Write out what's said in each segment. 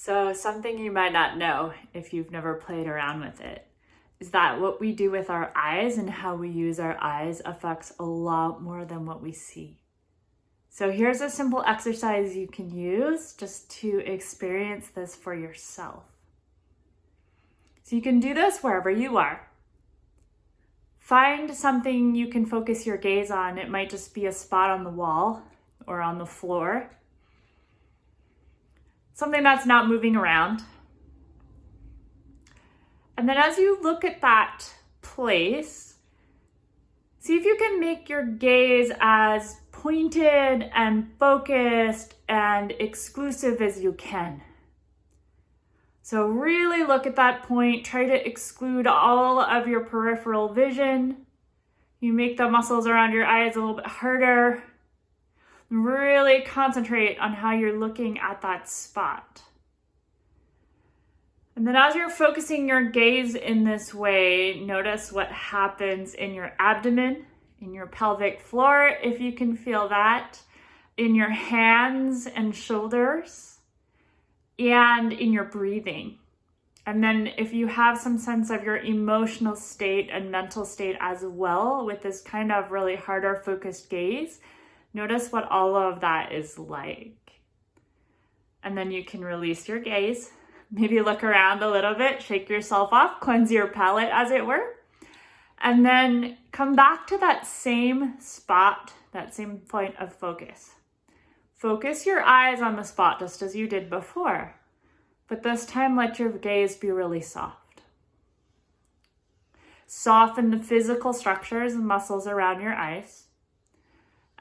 So something you might not know if you've never played around with it is that what we do with our eyes and how we use our eyes affects a lot more than what we see. So here's a simple exercise you can use just to experience this for yourself. So you can do this wherever you are. Find something you can focus your gaze on. It might just be a spot on the wall or on the floor. Something that's not moving around. And then as you look at that place, see if you can make your gaze as pointed and focused and exclusive as you can. So really look at that point. Try to exclude all of your peripheral vision. You make the muscles around your eyes a little bit harder. Really concentrate on how you're looking at that spot. And then as you're focusing your gaze in this way, notice what happens in your abdomen, in your pelvic floor, if you can feel that, in your hands and shoulders, and in your breathing. And then if you have some sense of your emotional state and mental state as well with this kind of really harder focused gaze, notice what all of that is like. And then you can release your gaze. Maybe look around a little bit, shake yourself off, cleanse your palate as it were. And then come back to that same spot, that same point of focus. Focus your eyes on the spot just as you did before. But this time let your gaze be really soft. Soften the physical structures and muscles around your eyes.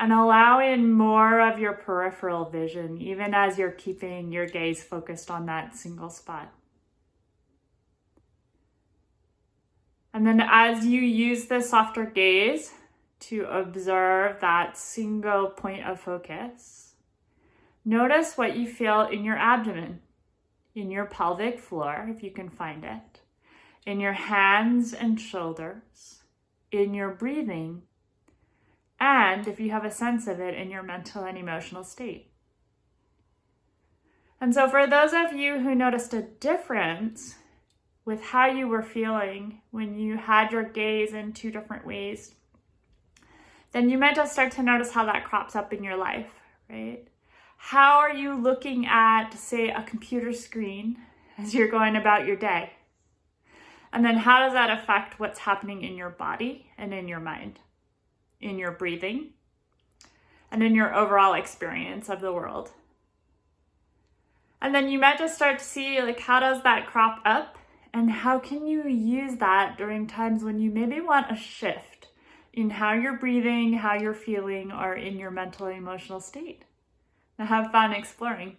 And allow in more of your peripheral vision, even as you're keeping your gaze focused on that single spot. And then as you use this softer gaze to observe that single point of focus, notice what you feel in your abdomen, in your pelvic floor, if you can find it, in your hands and shoulders, in your breathing, and if you have a sense of it in your mental and emotional state. And so for those of you who noticed a difference with how you were feeling when you had your gaze in two different ways, then you might just start to notice how that crops up in your life, right? How are you looking at, say, a computer screen as you're going about your day? And then how does that affect what's happening in your body and in your mind, in your breathing, and in your overall experience of the world? And then you might just start to see, like, how does that crop up? And how can you use that during times when you maybe want a shift in how you're breathing, how you're feeling, or in your mental and emotional state? Now have fun exploring.